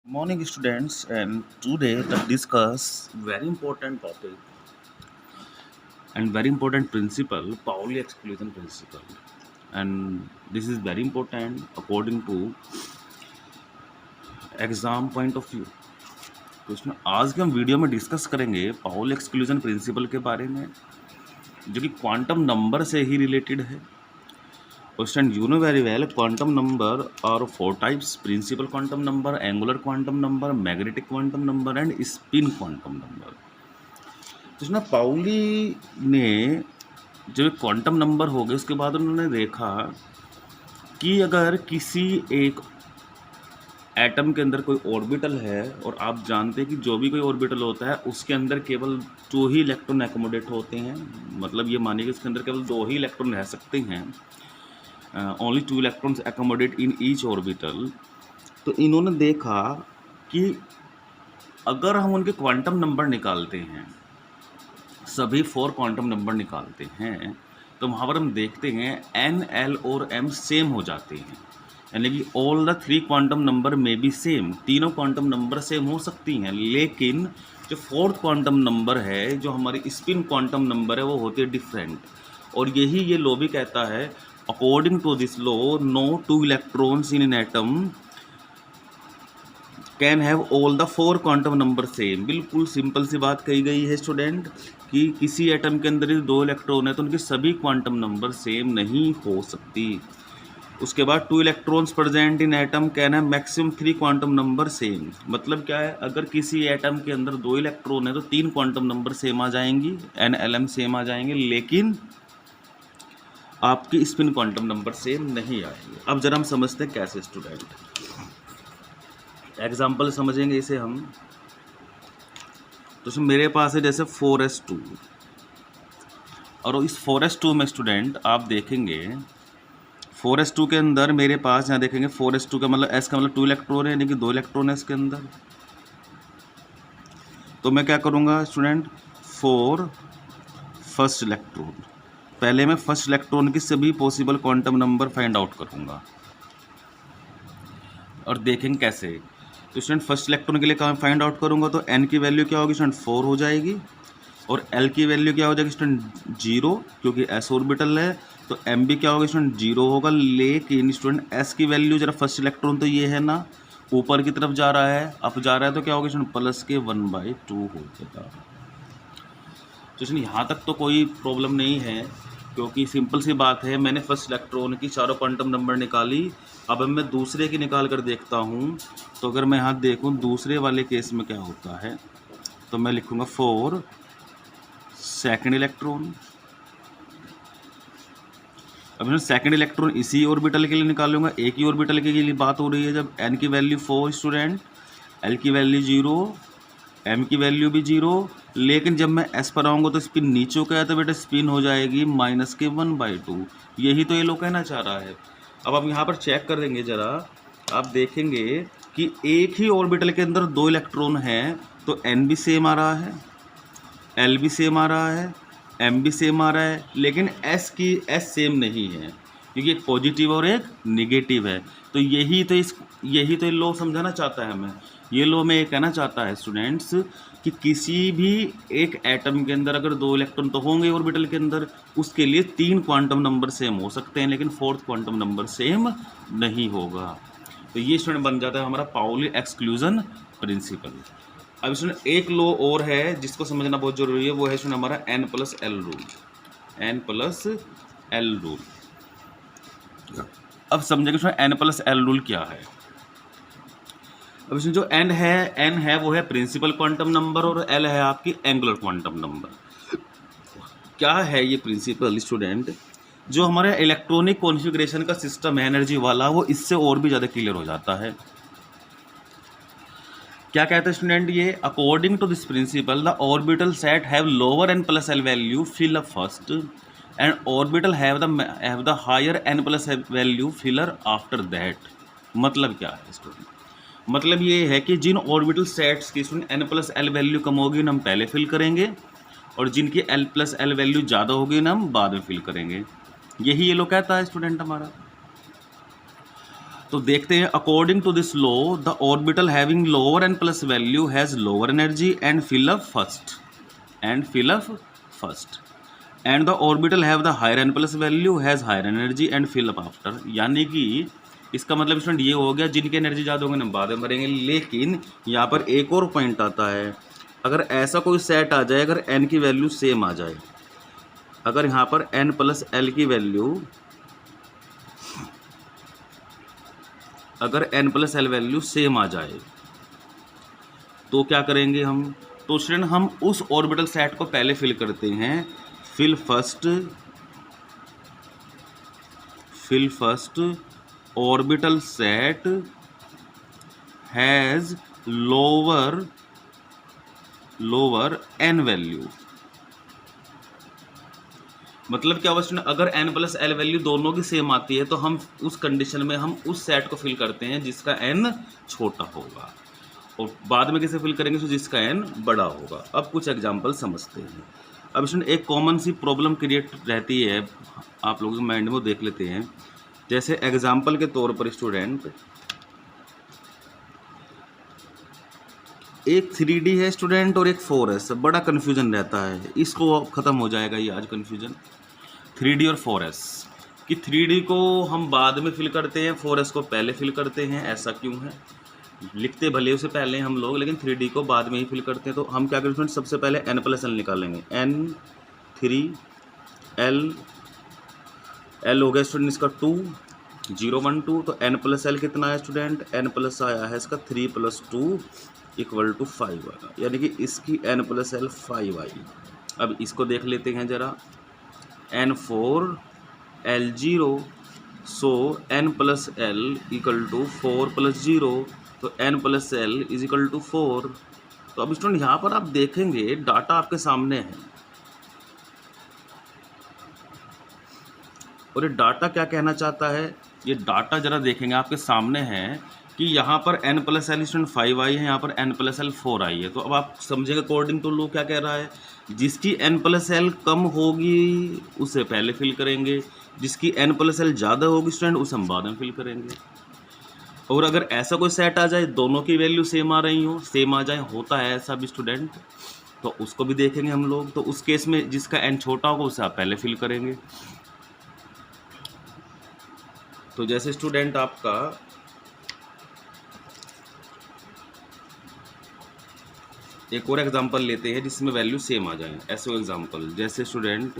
Morning students, and today the discuss very important topic and very important principle, Pauli exclusion principle. And this is very important according to exam point of view. तो इसमें आज के हम video में discuss करेंगे Pauli exclusion principle के बारे में, जो कि क्वांटम नंबर से ही रिलेटेड है। Question, you know very well, quantum number are four types: principal quantum number, angular quantum number, magnetic quantum number and spin quantum number। तो इसमें पाउली ने जब क्वांटम नंबर हो गए उसके बाद उन्होंने देखा कि अगर किसी एक एटम के अंदर कोई ऑर्बिटल है, और आप जानते हैं कि जो भी कोई ऑर्बिटल होता है उसके अंदर केवल 2 ही इलेक्ट्रॉन एकोमोडेट होते हैं, मतलब ये मानिए कि उसके अंदर केवल 2 ही इलेक्ट्रॉन रह सकते हैं, only 2 electrons accommodate in each orbital. तो इन्होंने देखा कि अगर हम उनके क्वांटम नंबर निकालते हैं, सभी 4 क्वांटम नंबर निकालते हैं, तो वहाँ पर हम देखते हैं एन, एल और एम सेम हो जाते हैं, यानी कि ऑल द 3 क्वांटम नंबर में बी सेम, तीनों क्वांटम नंबर सेम हो सकती हैं, लेकिन जो 4th क्वांटम नंबर है, जो हमारी स्पिन क्वांटम नंबर है, वो होती है डिफरेंट। और यही ये लॉ भी कहता है, according to this law no 2 electrons in an atom can have all the 4 quantum number same. बिल्कुल सिंपल सी बात कही गई है स्टूडेंट कि किसी एटम के अंदर 2 इलेक्ट्रॉन है तो उनके सभी क्वांटम नंबर सेम नहीं हो सकती। उसके बाद 2 electrons present in atom can have maximum 3 quantum number same. मतलब क्या है, अगर किसी एटम के अंदर 2 इलेक्ट्रॉन है तो 3 क्वांटम नंबर सेम आ जाएंगी, एन एल एम सेम आ जाएंगे, लेकिन आपकी स्पिन क्वांटम नंबर सेम नहीं आएंगे। अब जरा हम समझते हैं कैसे स्टूडेंट, एग्जाम्पल समझेंगे इसे हम। तो मेरे पास है जैसे 4s2, और इस 4s2 में स्टूडेंट आप देखेंगे 4s2 के अंदर मेरे पास यहाँ देखेंगे 4s2 का मतलब s का मतलब 2 इलेक्ट्रॉन है, यानी कि 2 इलेक्ट्रॉन है इसके अंदर। तो मैं क्या करूँगा स्टूडेंट, 4 फर्स्ट इलेक्ट्रॉन, पहले मैं फर्स्ट इलेक्ट्रॉन की सभी possible quantum number find out करूँगा और देखेंगे कैसे। तो स्टूडेंट फर्स्ट इलेक्ट्रॉन के लिए कहाँ फाइंड आउट करूँगा, तो n की वैल्यू क्या होगी स्टूडेंट 4 हो जाएगी, और l की वैल्यू क्या हो जाएगी स्टूडेंट 0, क्योंकि s ऑर्बिटल है, तो m भी क्या होगा स्टूडेंट 0 होगा। लेकिन स्टूडेंट s की वैल्यू जरा फर्स्ट इलेक्ट्रॉन तो ये है ना, ऊपर की तरफ जा रहा है, अप जा रहा है, तो क्या होगा स्टूडेंट +1/2 हो जाएगा। तो स्टूडेंट यहाँ तक तो कोई प्रॉब्लम नहीं है, क्योंकि सिंपल सी बात है, मैंने फर्स्ट इलेक्ट्रॉन की चारों क्वांटम नंबर निकाली। अब मैं दूसरे की निकाल कर देखता हूँ, तो अगर मैं यहाँ देखूँ दूसरे वाले केस में क्या होता है, तो मैं लिखूँगा 4 सेकंड इलेक्ट्रॉन। अब मैं सेकंड इलेक्ट्रॉन इसी ऑर्बिटल के लिए निकालूंगा, एक ही ऑर्बिटल के लिए बात हो रही है, जब n की वैल्यू 4 स्टूडेंट, l की वैल्यू 0, m की वैल्यू भी 0, लेकिन जब मैं s पर आऊँगा तो स्पिन नीचे को है, तो बेटा स्पिन हो जाएगी -1/2। यही तो ये लोग कहना चाह रहा है। अब हम यहाँ पर चेक कर देंगे जरा, आप देखेंगे कि एक ही ऑर्बिटल के अंदर 2 इलेक्ट्रॉन हैं, तो n भी सेम आ रहा है, l भी सेम आ रहा है, m भी सेम आ रहा है, लेकिन s सेम नहीं है, क्योंकि एक पॉजिटिव और एक निगेटिव है। तो यही तो लो समझाना चाहता है हमें। ये लो में ये कहना चाहता है स्टूडेंट्स कि किसी भी एक एटम के अंदर अगर 2 इलेक्ट्रॉन तो होंगे ऑर्बिटल के अंदर, उसके लिए 3 क्वांटम नंबर सेम हो सकते हैं, लेकिन 4th क्वांटम नंबर सेम नहीं होगा। तो ये स्टूडेंट बन जाता है हमारा पाउली एक्सक्लूजन प्रिंसिपल। अब इसमें एक लॉ और है जिसको समझना बहुत जरूरी है, वो है इसमें हमारा n+l रूल, n+l रूल। अब समझेंगे इसमें n+l रूल क्या है। अब इसमें जो n है वो है प्रिंसिपल क्वांटम नंबर, और l है आपकी एंगुलर क्वांटम नंबर। क्या है ये प्रिंसिपल स्टूडेंट, जो हमारे इलेक्ट्रॉनिक कॉन्फ़िगरेशन का सिस्टम है एनर्जी वाला, वो इससे और भी ज़्यादा क्लियर हो जाता है। क्या कहते हैं स्टूडेंट ये, according to this principle the orbital set have lower n+l value fill up first, and orbital have the higher n+l value filler after that. मतलब क्या है स्टूडेंट, मतलब ये है कि जिन ऑर्बिटल सेट्स की स्टूडेंट n+l वैल्यू कम होगी उन्हें हम पहले फिल करेंगे, और जिनकी l+l वैल्यू ज़्यादा होगी ना हम बाद में फिल करेंगे। यही ये लोग कहता है स्टूडेंट हमारा। तो देखते हैं, according to this law the orbital having lower N plus value has lower energy and fill up first and the orbital have the higher N plus value has higher energy and fill up after. यानी कि इसका मतलब student ये हो गया, जिनकी energy ज़्यादा होगी ना बाद में भरेंगे। लेकिन यहाँ पर एक और पॉइंट आता है, अगर ऐसा कोई सेट आ जाए, अगर एन की वैल्यू सेम आ जाए, अगर यहाँ पर एन प्लस एल की वैल्यू, अगर N plus L value same आ जाए तो क्या करेंगे हम? तो स्टूडेंट हम उस ऑर्बिटल सेट को पहले फिल करते हैं। Fill first orbital set has lower N value. मतलब क्या हुआ स्टूडेंट, अगर n प्लस एल वैल्यू दोनों की सेम आती है तो हम उस कंडीशन में हम उस सेट को फिल करते हैं जिसका n छोटा होगा, और बाद में कैसे फिल करेंगे? तो जिसका n बड़ा होगा। अब कुछ एग्जांपल समझते हैं। अब स्टूडेंट एक कॉमन सी प्रॉब्लम क्रिएट रहती है आप लोगों के माइंड में, देख लेते हैं। जैसे एग्जाम्पल के तौर पर स्टूडेंट एक 3D है स्टूडेंट और एक 4S, बड़ा कन्फ्यूजन रहता है। इसको ख़त्म हो जाएगा ये आज कन्फ्यूजन, 3D और 4S कि 3D को हम बाद में फिल करते हैं, 4S को पहले फिल करते हैं। ऐसा क्यों है? लिखते भले उसे पहले हम लोग, लेकिन 3D को बाद में ही फिल करते हैं। तो हम क्या करें स्टूडेंट, सबसे पहले n प्लस एल निकालेंगे। n 3 l हो गया स्टूडेंट इसका 2 0 1 2। तो n प्लस एल कितना है स्टूडेंट? n प्लस आया है इसका 3 + 2 = 5 आएगा, यानी कि इसकी n प्लस एल 5 आई। अब इसको देख लेते हैं ज़रा, n4 l0, सो n प्लस एल = 4 + 0, तो n प्लस एल = 4। तो अब स्टूडेंट यहाँ पर आप देखेंगे डाटा आपके सामने है, और ये डाटा क्या कहना चाहता है? ये डाटा जरा देखेंगे आपके सामने है कि यहाँ पर n प्लस एल स्टूडेंट 5 आई है, यहाँ पर n प्लस एल 4 आई है। तो अब आप समझेंगे अकॉर्डिंग टू लॉ क्या कह रहा है, जिसकी n प्लस एल कम होगी उसे पहले फिल करेंगे, जिसकी n प्लस एल ज़्यादा होगी स्टूडेंट उसे हम बाद में फिल करेंगे। और अगर ऐसा कोई सेट आ जाए दोनों की वैल्यू सेम आ रही हो, सेम आ जाए, होता है ऐसा भी स्टूडेंट, तो उसको भी देखेंगे हम लोग। तो उस केस में जिसका n छोटा होगा उसे आप पहले फिल करेंगे। तो जैसे स्टूडेंट आपका एक और एग्जांपल लेते हैं जिसमें वैल्यू सेम आ जाए। ऐसे एग्जांपल जैसे स्टूडेंट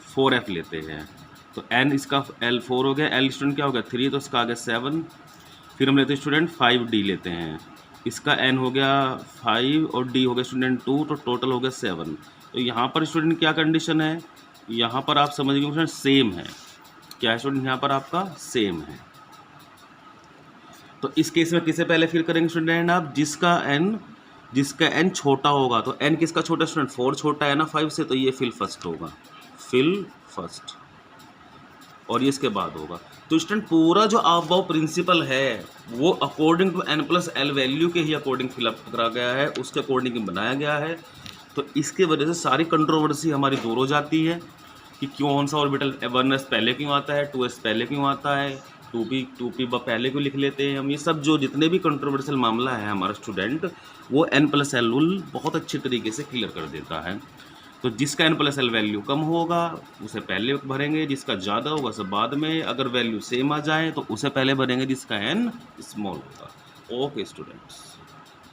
4f लेते हैं, तो n इसका l 4 हो गया, l स्टूडेंट क्या हो गया 3, तो इसका आ गया 7। फिर हम लेते हैं स्टूडेंट 5d लेते हैं, इसका n हो गया 5 और d हो गया स्टूडेंट 2, तो टोटल हो गया 7। तो यहाँ पर स्टूडेंट क्या कंडीशन है? यहाँ पर आप समझिए स्टूडेंट सेम है। क्या है स्टूडेंट? यहाँ पर आपका सेम है। तो इस केस में किसे पहले फिल करेंगे स्टूडेंट आप? जिसका n छोटा होगा। तो n किसका छोटा स्टूडेंट? 4 छोटा है ना 5 से, तो ये फिल फर्स्ट होगा, फिल फर्स्ट, और ये इसके बाद होगा। तो स्टूडेंट पूरा जो अबव प्रिंसिपल है वो according to n plus L value के ही अकॉर्डिंग फिलअप करा गया है, उसके अकॉर्डिंग बनाया गया है। तो इसके वजह से सारी कंट्रोवर्सी हमारी दूर हो जाती है कि कौन सा ऑर्बिटल 1s पहले क्यों आता है, 2s पहले क्यों आता है, 2p पहले क्यों लिख लेते हैं हम। ये सब जो जितने भी कंट्रोवर्शियल मामला है हमारा स्टूडेंट, वो n प्लस एल रूल बहुत अच्छे तरीके से क्लियर कर देता है। तो जिसका n प्लस एल वैल्यू कम होगा उसे पहले भरेंगे, जिसका ज़्यादा होगा उसे बाद में। अगर वैल्यू सेम आ जाए तो उसे पहले भरेंगे जिसका n स्मॉल होगा। Okay students.